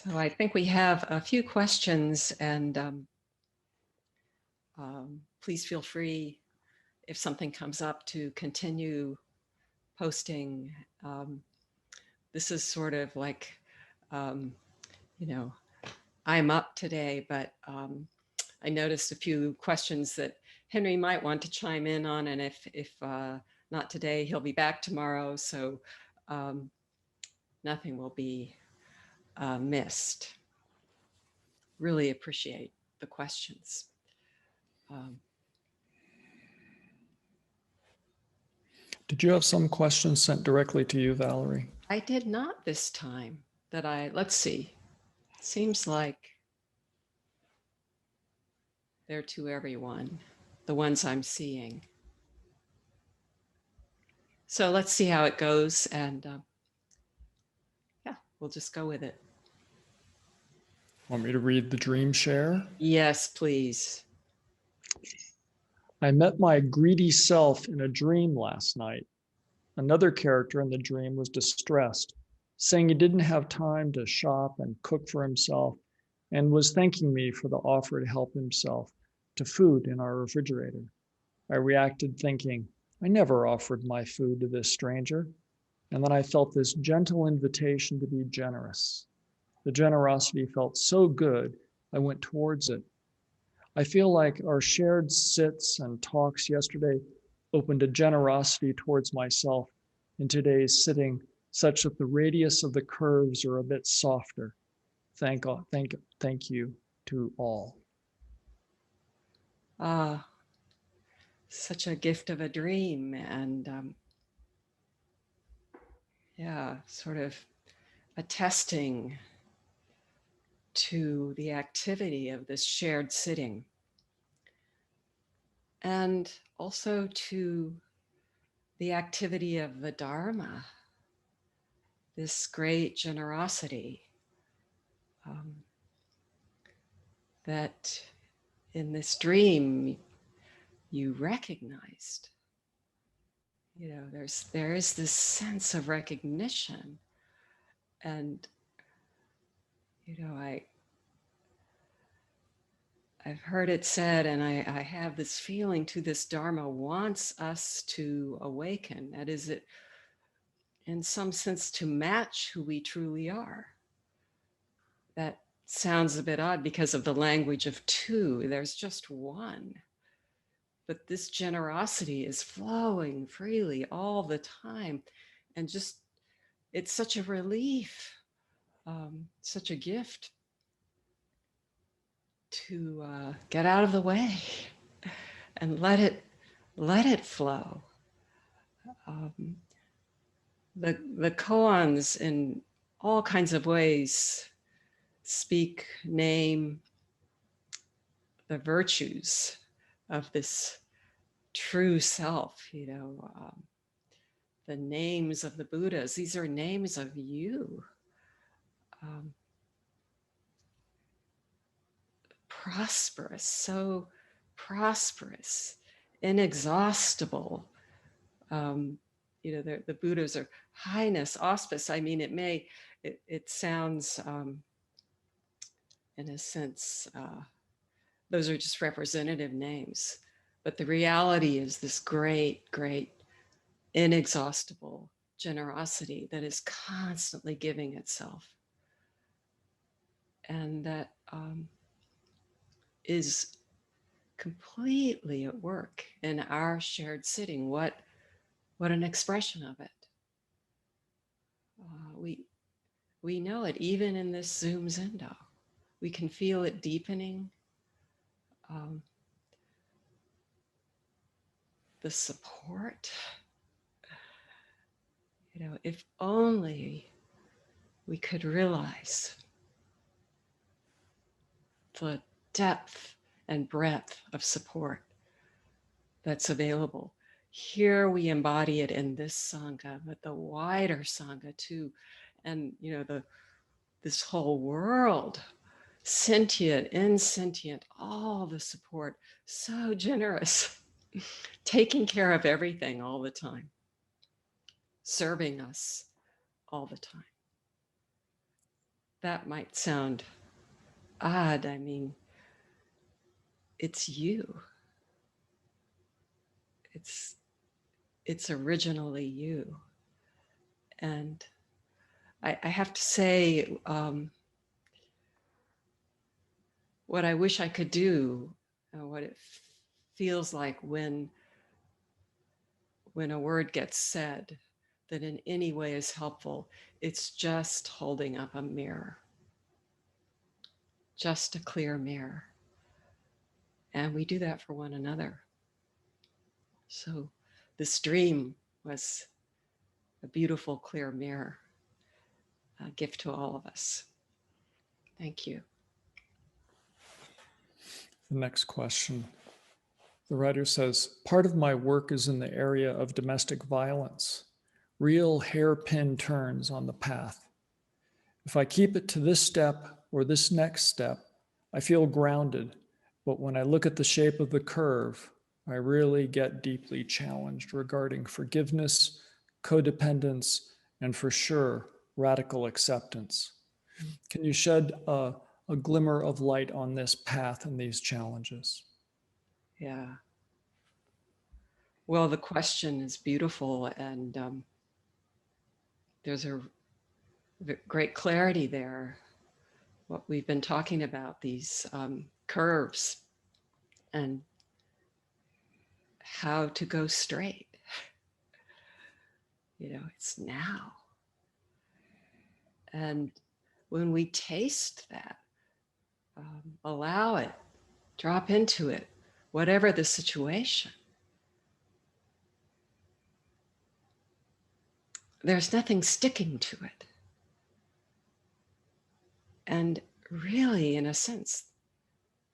So I think we have a few questions, and please feel free if something comes up to continue posting. This is sort of like, you know, I'm up today, but I noticed a few questions that Henry might want to chime in on, and if not today, he'll be back tomorrow, so nothing will be missed. Really appreciate the questions. Did you have some questions sent directly to you, Valerie? I did not this time let's see. Seems like they're to everyone, the ones I'm seeing. So let's see how it goes, and yeah, we'll just go with it. Want me to read the dream share? Yes, please. I met my greedy self in a dream last night. Another character in the dream was distressed, saying he didn't have time to shop and cook for himself, and was thanking me for the offer to help himself to food in our refrigerator. I reacted thinking, I never offered my food to this stranger. And then I felt this gentle invitation to be generous. The generosity felt so good, I went towards it. I feel like our shared sits and talks yesterday opened a generosity towards myself in today's sitting, such that the radius of the curves are a bit softer. Thank you to all. Such a gift of a dream, and yeah, sort of attesting to the activity of this shared sitting, and also to the activity of the Dharma, this great generosity that in this dream you recognized. You know, there is this sense of recognition, and you know, I've heard it said, and I have this feeling too, this Dharma wants us to awaken. That is, it, in some sense, to match who we truly are. That sounds a bit odd because of the language of two. There's just one. But this generosity is flowing freely all the time. And just, it's such a relief, such a gift to get out of the way and let it flow. The koans in all kinds of ways name the virtues of this true self, you know, the names of the Buddhas, these are names of you. Prosperous, so prosperous, inexhaustible. You know, the Buddhas are highness, auspice. I mean, it sounds, in a sense, those are just representative names. But the reality is this great, great, inexhaustible generosity that is constantly giving itself. And that is completely at work in our shared sitting. What an expression of it. We know it even in this Zoom Zendo. We can feel it deepening. The support, you know, if only we could realize the depth and breadth of support that's available. Here we embody it in this Sangha, but the wider Sangha too. And, you know, this whole world, sentient, insentient, all the support, so generous, taking care of everything all the time, serving us all the time. that might sound odd. I mean, it's you. It's originally you. And I have to say, what I wish I could do, what it feels like when a word gets said that in any way is helpful, it's just holding up a mirror, just a clear mirror. And we do that for one another. So this dream was a beautiful, clear mirror, a gift to all of us. Thank you. The next question. The writer says, part of my work is in the area of domestic violence, real hairpin turns on the path. If I keep it to this step or this next step, I feel grounded. But when I look at the shape of the curve, I really get deeply challenged regarding forgiveness, codependence, and for sure, radical acceptance. Can you shed a glimmer of light on this path and these challenges? Yeah. Well, the question is beautiful, and there's a great clarity there. What we've been talking about, these curves, and how to go straight. It's now. And when we taste that, allow it, drop into it, whatever the situation, there's nothing sticking to it. And really, in a sense,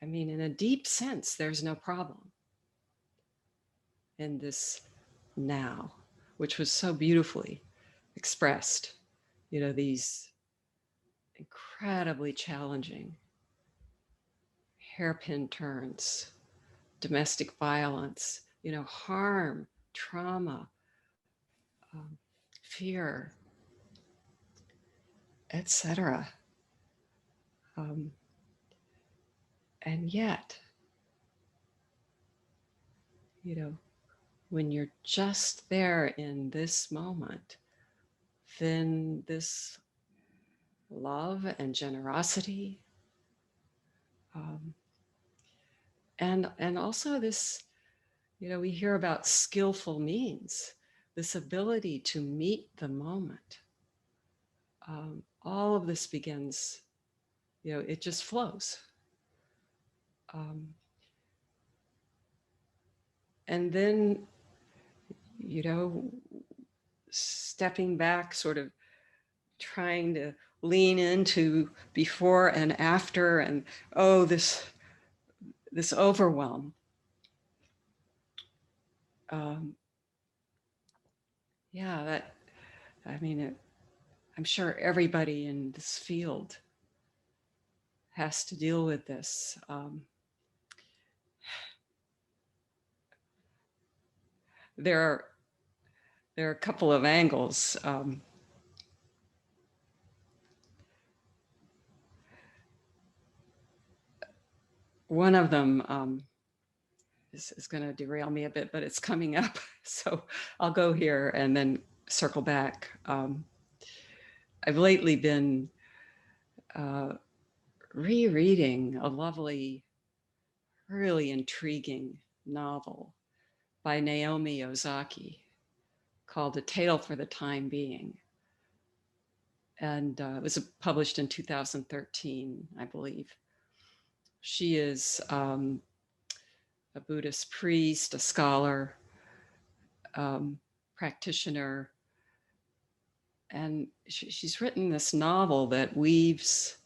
in a deep sense, there's no problem in this now, which was so beautifully expressed. These incredibly challenging hairpin turns, domestic violence, harm, trauma, fear, etc. And yet, when you're just there in this moment, then this love and generosity, and also this, we hear about skillful means, this ability to meet the moment. All of this begins, it just flows. And then, stepping back, sort of trying to lean into before and after, and this overwhelm. I'm sure everybody in this field has to deal with this. There are a couple of angles. One of them is going to derail me a bit, but it's coming up. So I'll go here and then circle back. I've lately been rereading a lovely, really intriguing novel by Naomi Ozaki called A Tale for the Time Being. And it was published in 2013, I believe. She is a Buddhist priest, a scholar, practitioner, and she's written this novel that weaves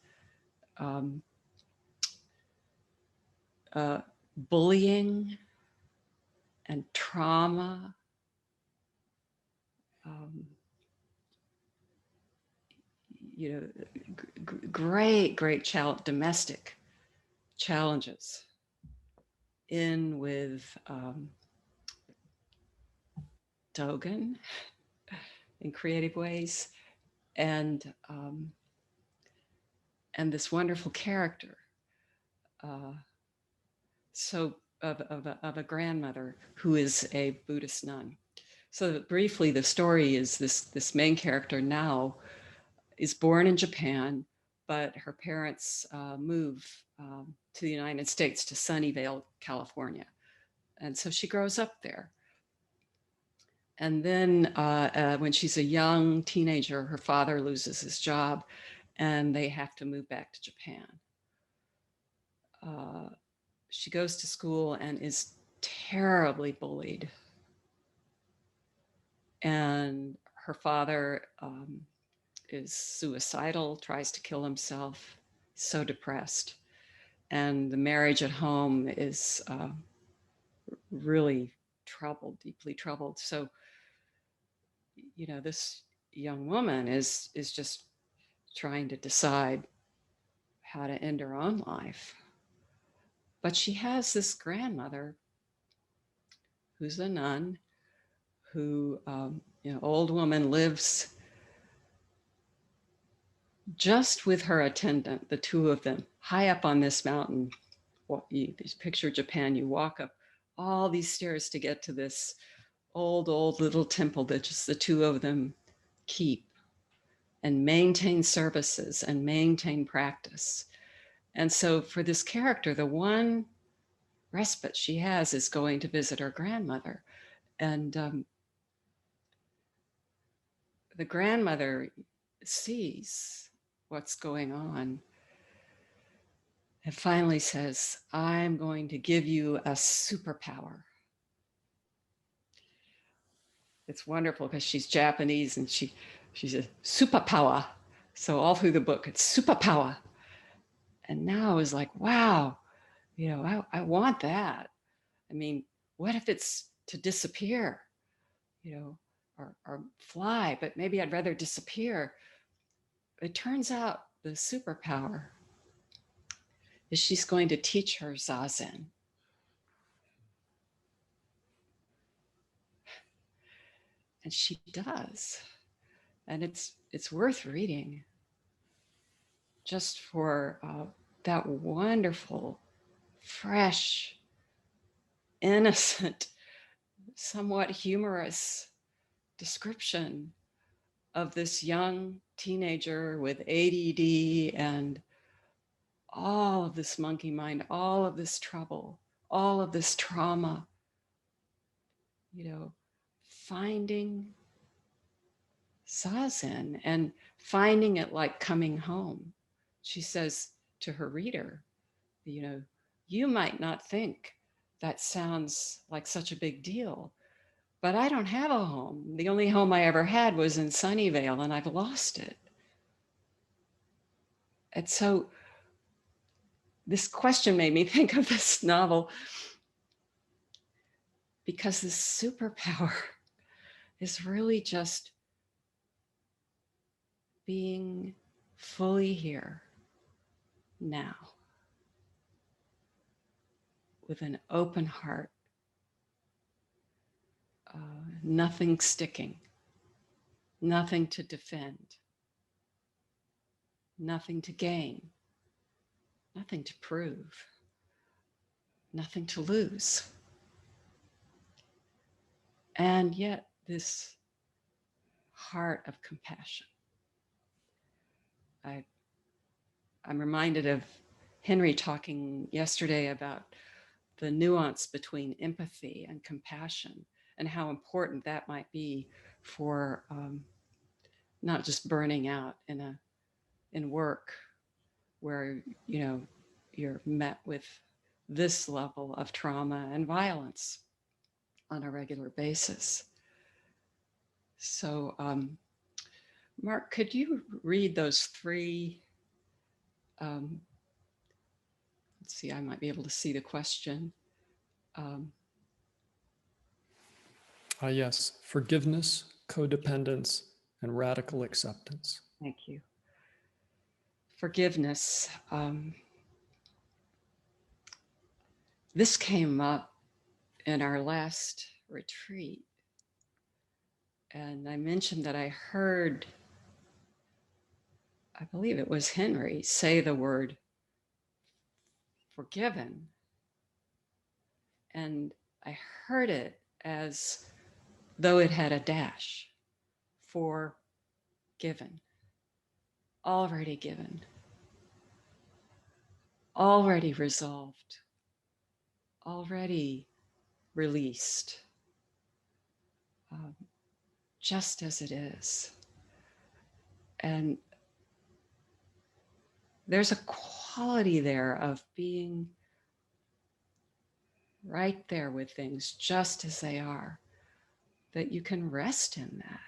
bullying and trauma, great domestic challenges in with Dogen in creative ways, and and this wonderful character, so of a grandmother who is a Buddhist nun. So briefly, the story is this main character now is born in Japan, but her parents move to the United States, to Sunnyvale, California. And so she grows up there. And then when she's a young teenager, her father loses his job and they have to move back to Japan. She goes to school and is terribly bullied. And her father is suicidal, tries to kill himself, so depressed. And the marriage at home is really troubled, deeply troubled. So, you know, this young woman is just trying to decide how to end her own life. But she has this grandmother who's a nun, who, old woman, lives just with her attendant, the two of them, high up on this mountain. You picture Japan, you walk up all these stairs to get to this old little temple that just the two of them keep and maintain services and maintain practice. And so for this character, the one respite she has is going to visit her grandmother. And the grandmother sees what's going on and finally says, I'm going to give you a superpower. It's wonderful because she's Japanese and she's a superpower. So all through the book, it's superpower. And now I was like, wow, I want that. I mean, what if it's to disappear, or fly, but maybe I'd rather disappear. It turns out the superpower is she's going to teach her Zazen. And she does. And it's worth reading just for that wonderful, fresh, innocent, somewhat humorous description of this young teenager with ADD and all of this monkey mind, all of this trouble, all of this trauma, finding Zazen and finding it like coming home. She says to her reader, you might not think that sounds like such a big deal, but I don't have a home. The only home I ever had was in Sunnyvale, and I've lost it. And so this question made me think of this novel, because this superpower is really just being fully here now with an open heart, nothing sticking, nothing to defend, nothing to gain, nothing to prove, nothing to lose. And yet this heart of compassion. I'm reminded of Henry talking yesterday about the nuance between empathy and compassion and how important that might be for not just burning out in work where you're met with this level of trauma and violence on a regular basis. So Mark, could you read those three? Let's see, I might be able to see the question. Yes, forgiveness, codependence, and radical acceptance. Thank you. Forgiveness. This came up in our last retreat. And I mentioned that I heard I believe it was Henry, say the word forgiven. And I heard it as though it had a dash, forgiven, already given, already resolved, already released, um, just as it is. And there's a quality there of being right there with things just as they are, that you can rest in that.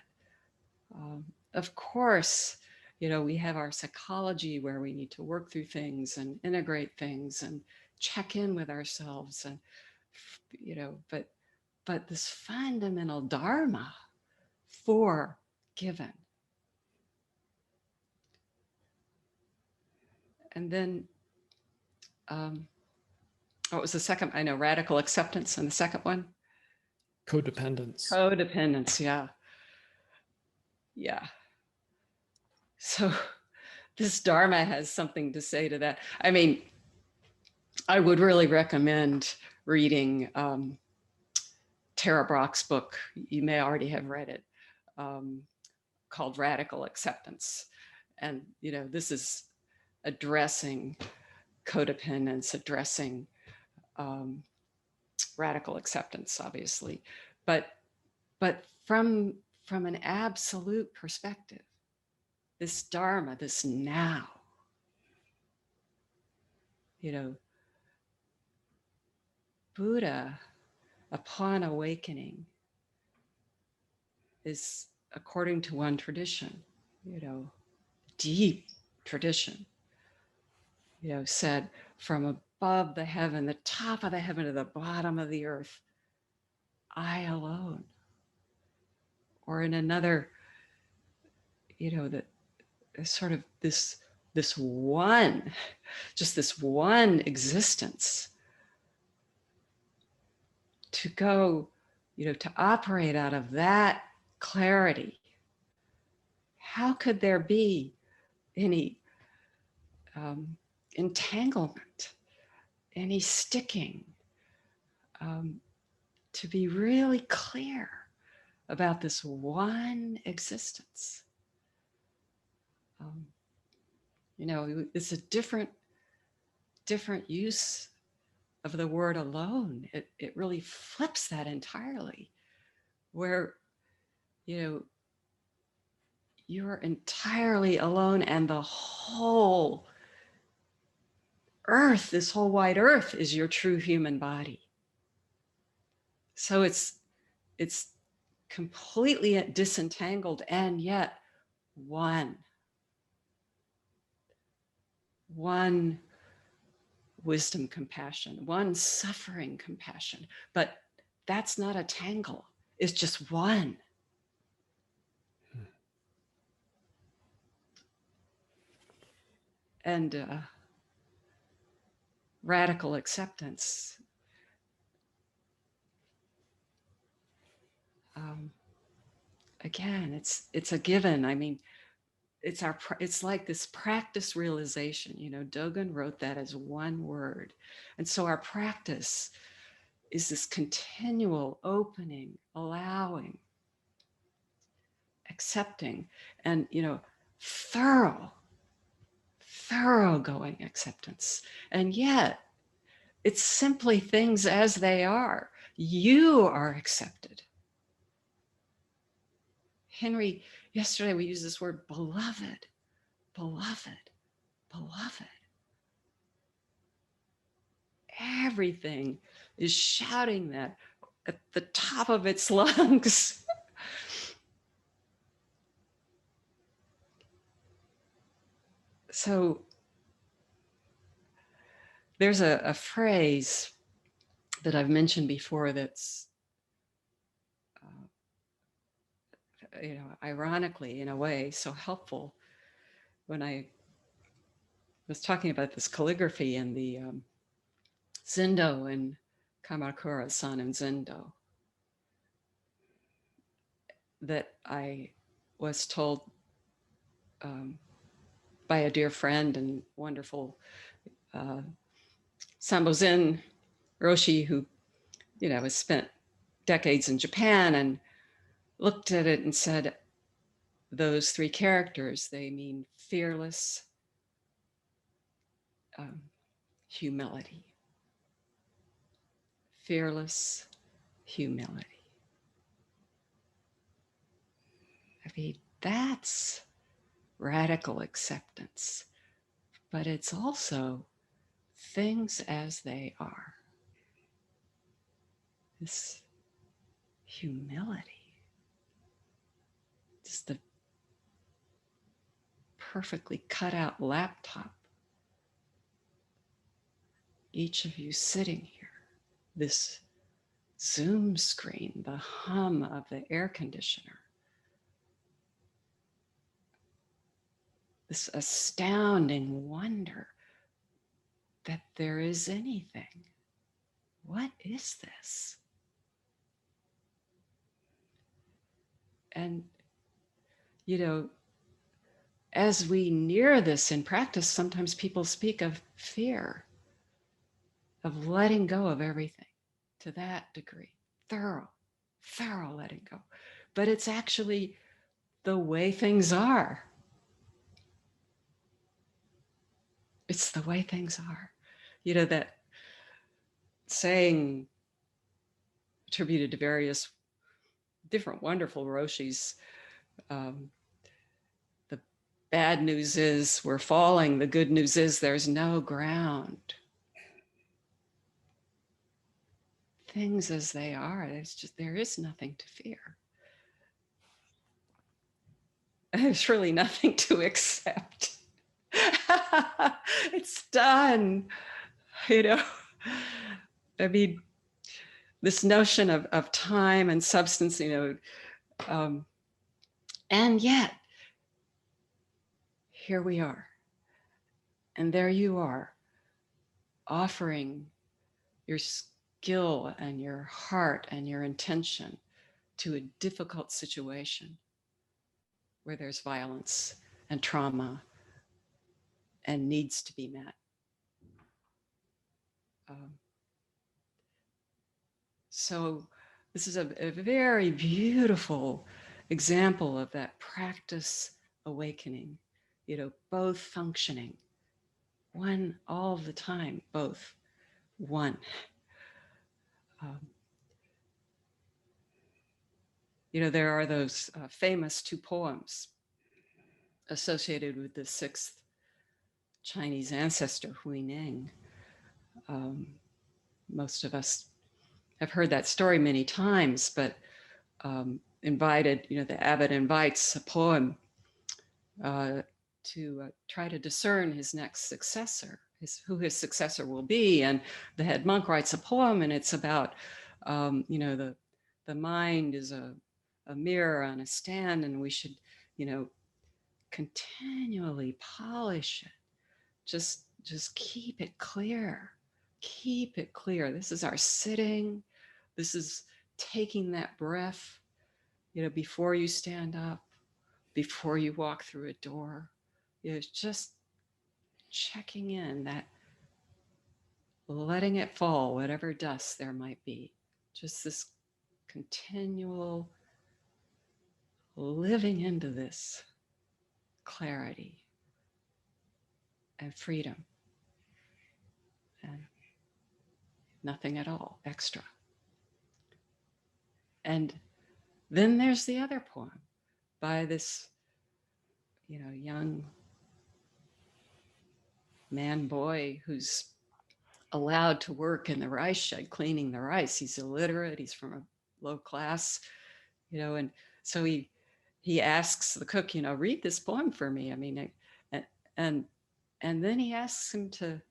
Of course, we have our psychology where we need to work through things and integrate things and check in with ourselves, and but this fundamental dharma, forgiven. And then what was the second? I know, radical acceptance. And the second one? Codependence. Codependence, yeah. Yeah. So this Dharma has something to say to that. I mean, I would really recommend reading Tara Brach's book. You may already have read it, called Radical Acceptance. And, this is addressing codependence, addressing radical acceptance, obviously, but from an absolute perspective, this Dharma, this now, Buddha, upon awakening, is, according to one tradition, deep tradition, said, from above the heaven, the top of the heaven to the bottom of the earth, I alone. Or in another, that sort of this one, just this one existence, to go, to operate out of that clarity. How could there be any entanglement, any sticking, to be really clear about this one existence? It's a different use of the word alone. It really flips that entirely, where, you're entirely alone, and the whole earth, this whole wide earth, is your true human body. So it's completely disentangled, and yet one wisdom compassion, one suffering compassion. But that's not a tangle, it's just one. And radical acceptance, again, it's a given. I mean, it's like this practice realization. Dogen wrote that as one word. And so our practice is this continual opening, allowing, accepting, and thoroughgoing acceptance. And yet it's simply things as they are. You are accepted. Henry, yesterday we used this word, beloved, beloved, beloved. Everything is shouting that at the top of its lungs. So there's a phrase that I've mentioned before that's, ironically, in a way, so helpful. When I was talking about this calligraphy in the Zendo and Kamakura-san in Zendo, that I was told by a dear friend and wonderful Sambo Zen Roshi, who, has spent decades in Japan, and looked at it and said, those three characters, they mean fearless humility. Fearless humility. I mean, that's radical acceptance, but it's also things as they are. This humility, just the perfectly cut out laptop. Each of you sitting here, this Zoom screen, the hum of the air conditioner, this astounding wonder that there is anything. What is this? And, as we near this in practice, sometimes people speak of fear, of letting go of everything to that degree, thorough letting go. But it's actually the way things are. It's the way things are. That saying attributed to various different wonderful Roshis, the bad news is we're falling, the good news is there's no ground. Things as they are, there is nothing to fear. There's really nothing to accept. It's done. I mean, this notion of time and substance, and yet here we are. And there you are, offering your skill and your heart and your intention to a difficult situation where there's violence and trauma and needs to be met. So this is a very beautiful example of that practice awakening, both functioning, one all the time, both one. There are those famous two poems associated with the sixth Chinese ancestor, Hui Ning. Most of us have heard that story many times, but the abbot invites a poem to try to discern his next successor, who his successor will be. And the head monk writes a poem, and it's about, the mind is a mirror on a stand, and we should, continually polish it. Just keep it clear. Keep it clear. This is our sitting. This is taking that breath, before you stand up, before you walk through a door. Just checking in, that letting it fall, whatever dust there might be. Just this continual living into this clarity and freedom and nothing at all extra. And then there's the other poem by this, young man boy who's allowed to work in the rice shed cleaning the rice. He's illiterate, he's from a low class, and so he asks the cook, read this poem for me. I mean, and then he asks him to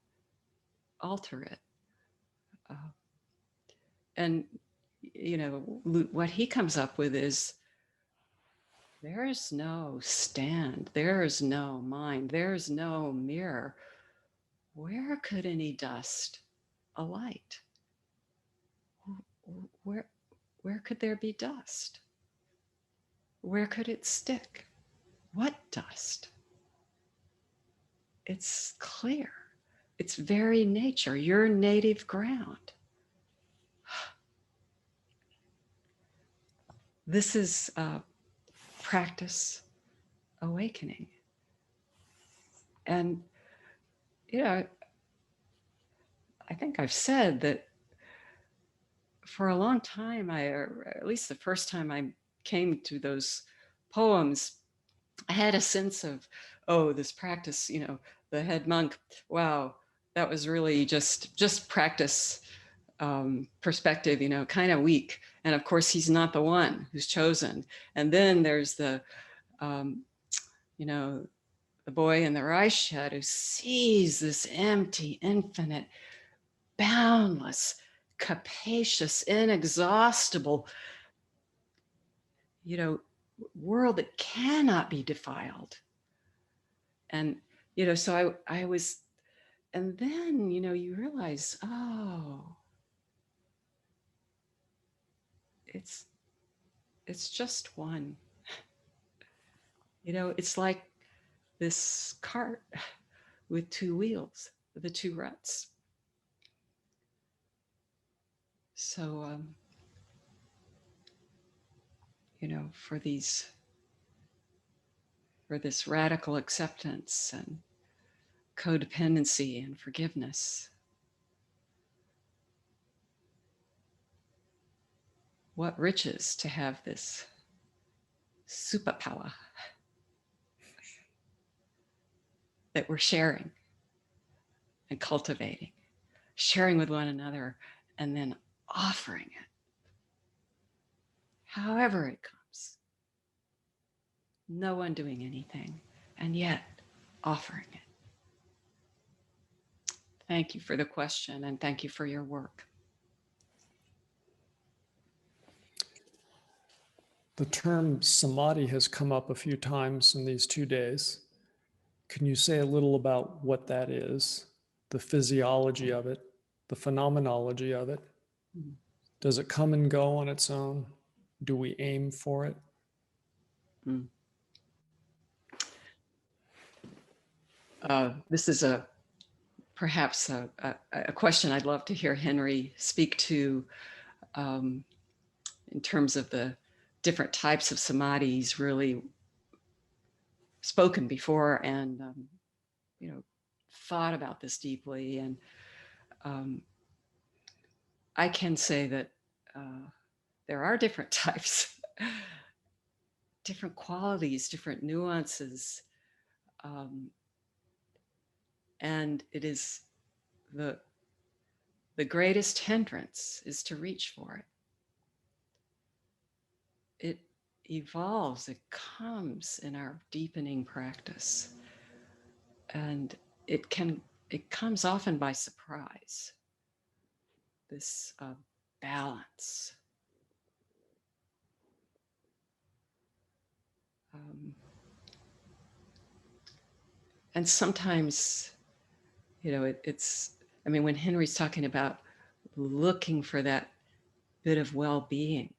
alter it. And what he comes up with is, there is no stand, there is no mind, there is no mirror. Where could any dust alight? Where could there be dust? Where could it stick? What dust? it's clear. It's very nature, your native ground. This is practice awakening. And, you know, I think I've said that for a long time, or at least the first time I came to those poems, I had a sense of, oh, this practice, the head monk, wow, that was really just practice perspective, kind of weak. And of course, he's not the one who's chosen. And then there's um, you know, the boy in the rice shed who sees this empty, infinite, boundless, capacious, inexhaustible, world that cannot be defiled. And, so I was, and then, you realize, oh, it's just one. It's like this cart with two wheels, the two ruts. So, for this radical acceptance and codependency and forgiveness, what riches to have this superpower that we're sharing and cultivating, sharing with one another, and then offering it, however it comes. No one doing anything, and yet offering it. Thank you for the question, and thank you for your work. The term samadhi has come up a few times in these 2 days. Can you say a little about what that is, the physiology of it, the phenomenology of it? Does it come and go on its own? Do we aim for it? This is perhaps a question I'd love to hear Henry speak to in terms of the different types of samadhi he's really spoken before and thought about this deeply. And I can say that there are different types, different qualities, different nuances, and it is the greatest hindrance is to reach for it. It evolves, it comes in our deepening practice. And it comes often by surprise, this balance. And sometimes, when Henry's talking about looking for that bit of well-being,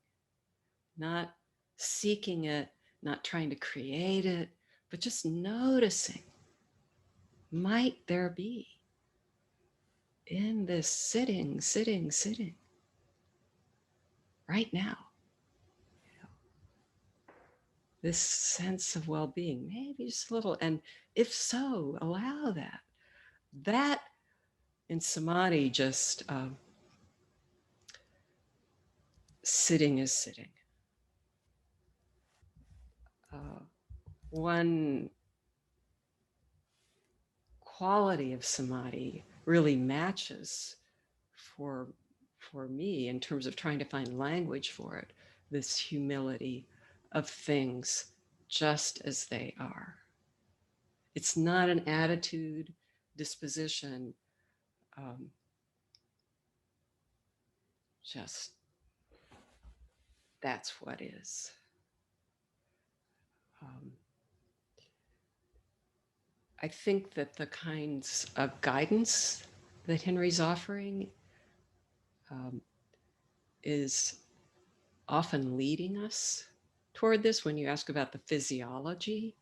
not seeking it, not trying to create it, but just noticing, might there be in this sitting right now, this sense of well-being, maybe just a little. And if so, allow that. That in samadhi, just sitting is sitting. One quality of samadhi really matches for me in terms of trying to find language for it, this humility of things just as they are. It's not an attitude, disposition, just that's what is. I think that the kinds of guidance that Henry's offering is often leading us toward this. When you ask about the physiology,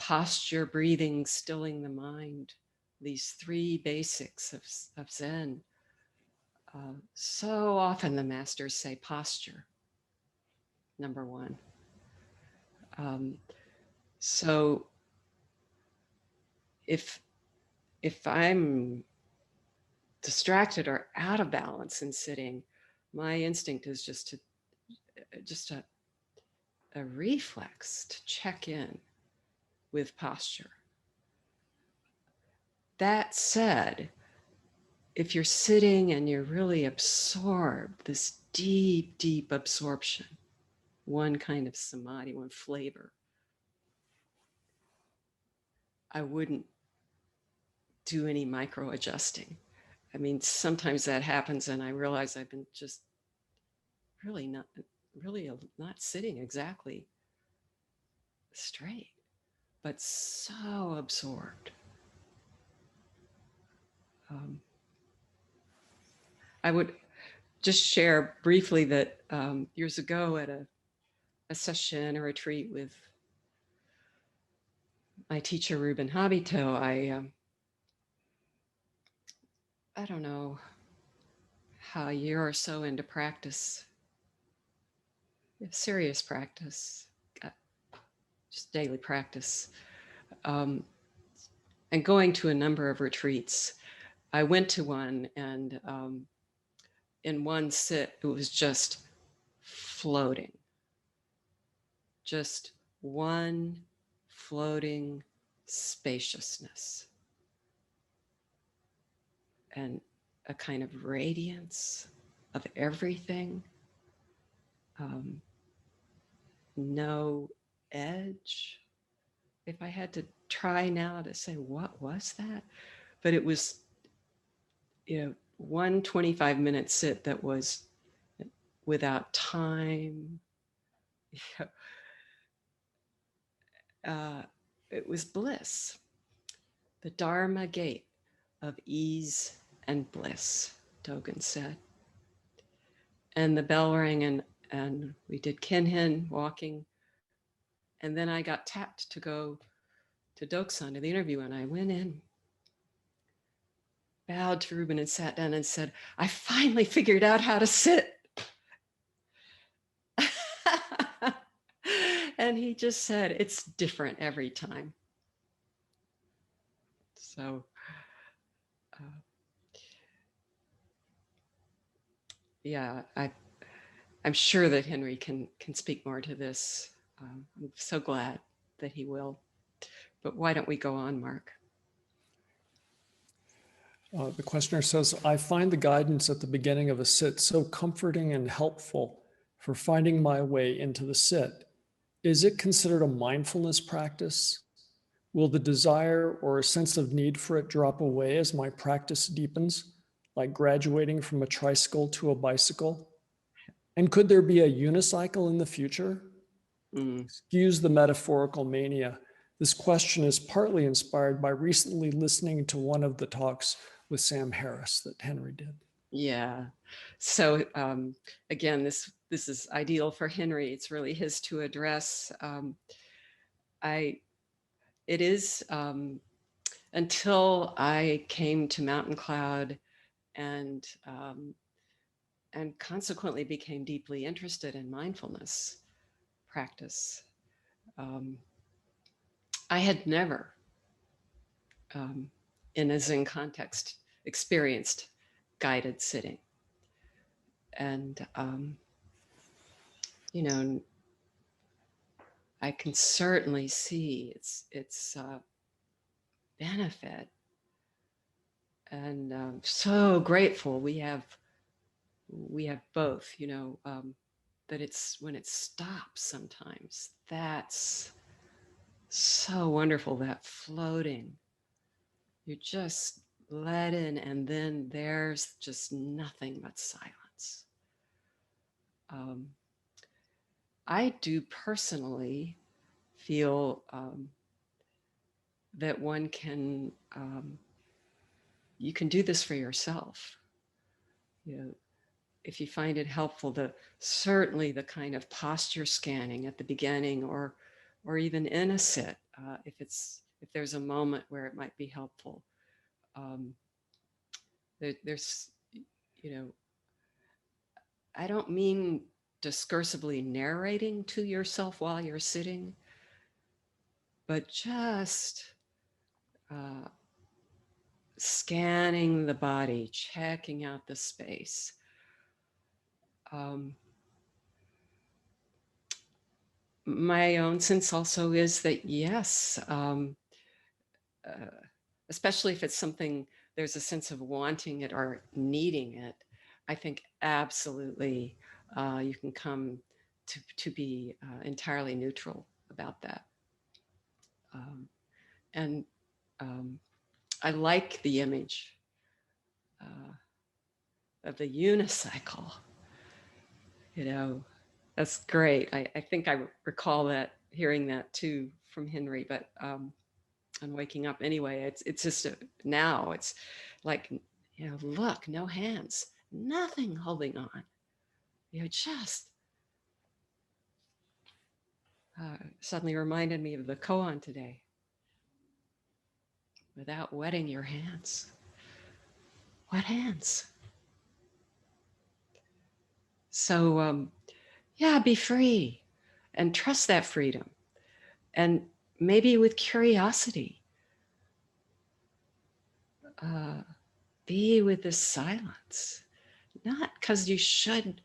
posture, breathing, stilling the mind, these three basics of Zen. So often the masters say posture, number one. So if I'm distracted or out of balance in sitting, my instinct is just a reflex to check in with posture. That said, if you're sitting and you're really absorbed, this deep, deep absorption, one kind of samadhi, one flavor, I wouldn't do any micro adjusting. I mean, sometimes that happens and I realize I've been just really not sitting exactly straight, but so absorbed. I would just share briefly that years ago at a session, a retreat with my teacher, Ruben Habito, I don't know, how a year or so into practice, serious practice, just daily practice, and going to a number of retreats. I went to one, and in one sit, it was just floating, just one floating spaciousness and a kind of radiance of everything, no edge. If I had to try now to say, what was that? But it was, one 25-minute sit that was without time. It was bliss, the Dharma gate of ease and bliss, Dogen said. And the bell rang, and we did kinhin, walking. And then I got tapped to go to Doksan to the interview, and I went in, bowed to Ruben and sat down and said, I finally figured out how to sit. And he just said, it's different every time. So, yeah, I'm sure that Henry can speak more to this. I'm so glad that he will. But why don't we go on, Mark? The questioner says, I find the guidance at the beginning of a sit so comforting and helpful for finding my way into the sit. Is it considered a mindfulness practice? Will the desire or a sense of need for it drop away as my practice deepens, like graduating from a tricycle to a bicycle? And could there be a unicycle in the future? Excuse the metaphorical mania. This question is partly inspired by recently listening to one of the talks with Sam Harris that Henry did. Yeah. So again, this is ideal for Henry. It's really his to address. It is until I came to Mountain Cloud and consequently became deeply interested in mindfulness practice. I had never, in a Zen context, experienced guided sitting. And, I can certainly see its benefit. And so grateful we have both, that it's when it stops sometimes, that's so wonderful, that floating. You're just let in, and then there's just nothing but silence. I do personally feel that one can, you can do this for yourself. If you find it helpful, certainly the kind of posture scanning at the beginning, or even in a sit, if there's a moment where it might be helpful. Um, there's, you know, I don't mean discursively narrating to yourself while you're sitting, but just scanning the body, checking out the space. My own sense also is that yes, uh, especially if it's something, there's a sense of wanting it or needing it, I think absolutely you can come to be entirely neutral about that. Um, and I like the image of the unicycle. You know, that's great. I think I recall that, hearing that too from Henry, but on waking up anyway, it's just now it's like, you know, look, no hands, nothing holding on. You know, just suddenly reminded me of the koan today. Without wetting your hands. What hands? So yeah, be free and trust that freedom. And maybe with curiosity, uh, be with this silence. Not because you should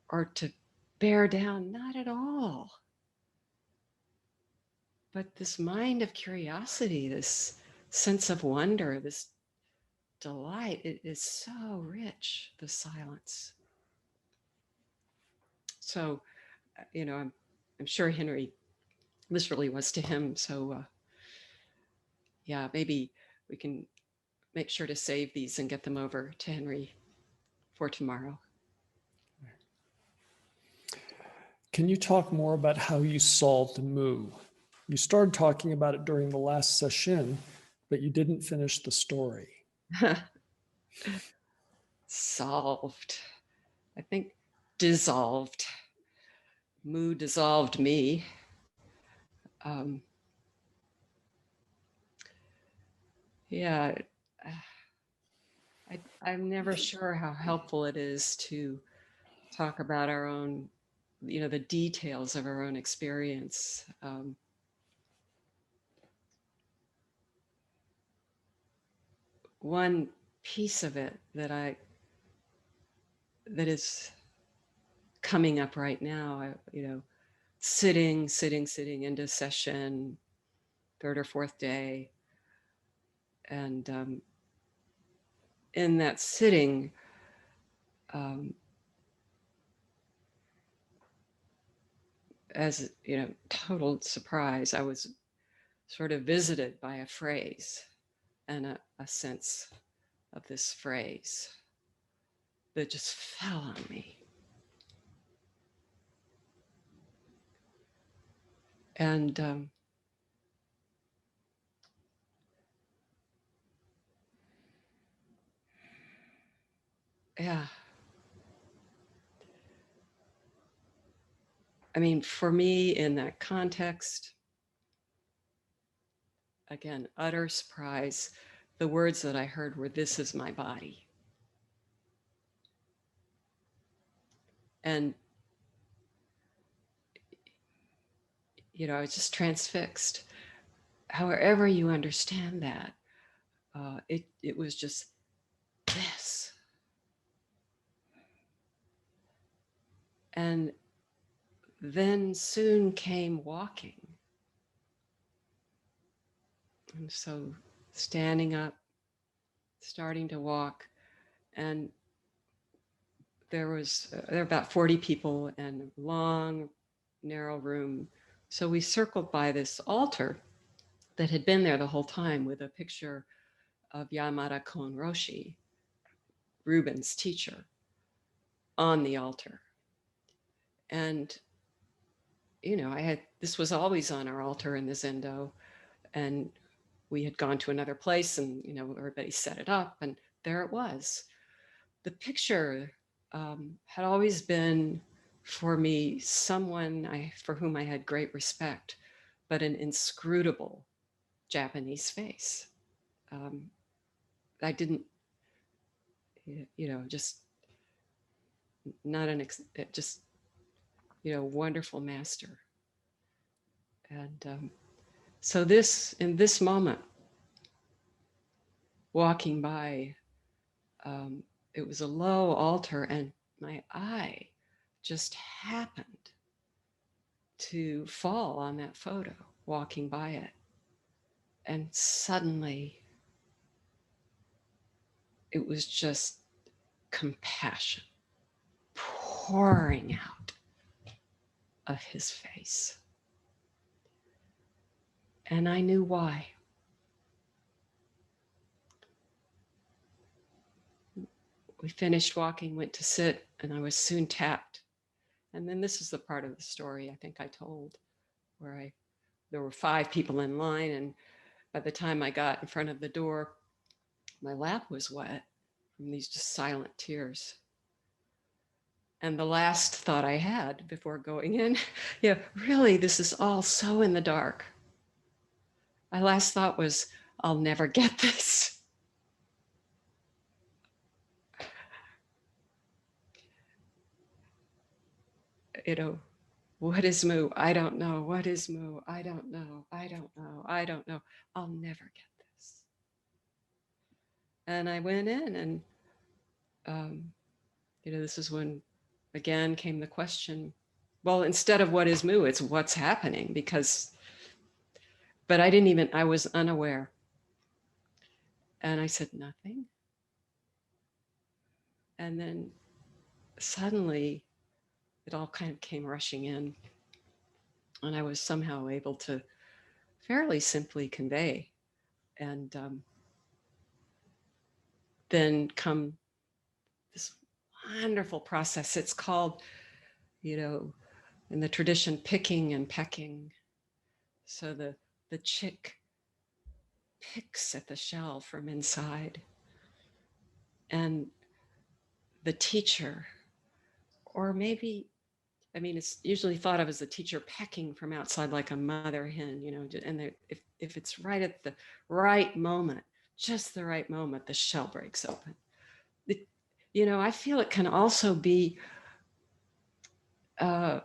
or to bear down, not at all. But this mind of curiosity, this sense of wonder, this delight, it is so rich, the silence. So, you know, I'm sure Henry, this really was to him. So, yeah, maybe we can make sure to save these and get them over to Henry for tomorrow. Can you talk more about how you solved Mu? You started talking about it during the last session, but you didn't finish the story. Solved. I think dissolved. Mu dissolved me. Um, yeah, I'm never sure how helpful it is to talk about our own, you know, the details of our own experience. One piece of it that is coming up right now, you know, sitting into session, third or fourth day, and in that sitting, um, as you know, total surprise, I was sort of visited by a phrase and a sense of this phrase that just fell on me. And yeah, I mean, for me in that context, again, utter surprise. The words that I heard were, "This is my body." And, you know, I was just transfixed. However you understand that, it was just this. And then soon came walking. And so standing up, starting to walk, and there were about 40 people and a long, narrow room. So we circled by this altar that had been there the whole time with a picture of Yamada Kon Roshi, Reuben's teacher, on the altar. And, you know, this was always on our altar in the Zendo. And we had gone to another place and, you know, everybody set it up and there it was. The picture had always been for me someone for whom I had great respect, but an inscrutable Japanese face. I didn't, just not just, wonderful master. And so in this moment, walking by, it was a low altar, and my eye just happened to fall on that photo walking by it. And suddenly it was just compassion pouring out of his face. And I knew why. We finished walking, went to sit, and I was soon tapped. And then this is the part of the story I think I told, where there were 5 people in line, and by the time I got in front of the door, my lap was wet from these just silent tears. And the last thought I had before going in, really, this is all so in the dark. My last thought was, I'll never get this. What is Mu? I don't know. What is Mu? I don't know. I don't know. I don't know. I'll never get this. And I went in, and, this is when, again, came the question, well, instead of what is Mu, it's what's happening, but I was unaware. And I said, nothing. And then suddenly it all kind of came rushing in. And I was somehow able to fairly simply convey. And then come this wonderful process. It's called, in the tradition, picking and pecking. So the chick picks at the shell from inside. And the teacher, or maybe, it's usually thought of as the teacher pecking from outside like a mother hen, and if it's right at the right moment, just the right moment, the shell breaks open. I feel it can also be the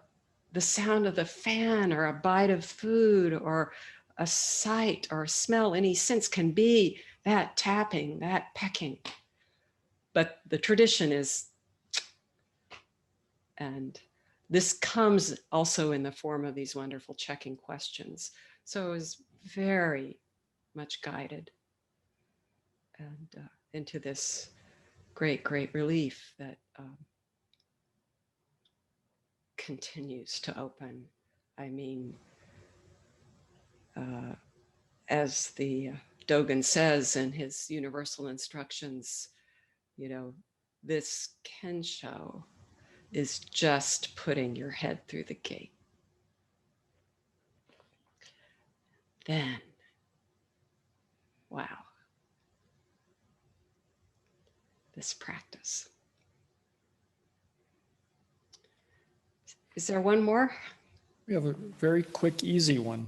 sound of the fan, or a bite of food, or a sight or a smell. Any sense can be that tapping, that pecking. But the tradition is, and this comes also in the form of these wonderful checking questions. So it was very much guided, and into this great, great relief that continues to open. As the Dogen says in his universal instructions, this Kensho is just putting your head through the gate. Then, wow, this practice. Is there one more? We have a very quick, easy one.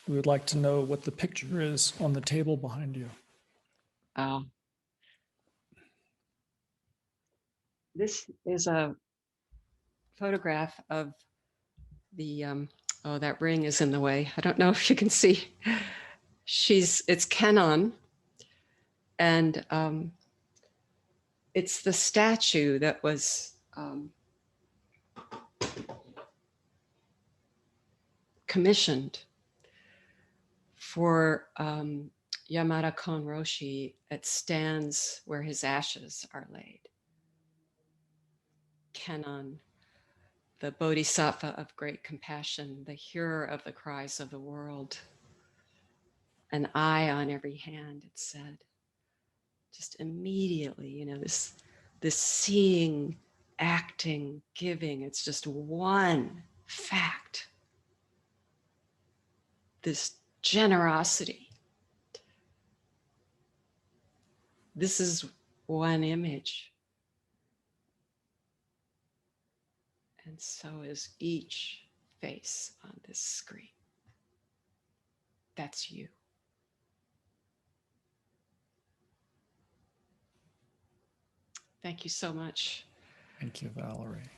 We would like to know what the picture is on the table behind you. This is a photograph of the, that ring is in the way. I don't know if you can see. It's Kenon, and it's the statue that was commissioned for Yamada Kon Roshi. It stands where his ashes are laid. Kenon, the bodhisattva of great compassion, the hearer of the cries of the world. An eye on every hand, it said. Just immediately, this seeing, acting, giving, it's just one fact. This generosity. This is one image. And so is each face on this screen. That's you. Thank you so much. Thank you, Valerie.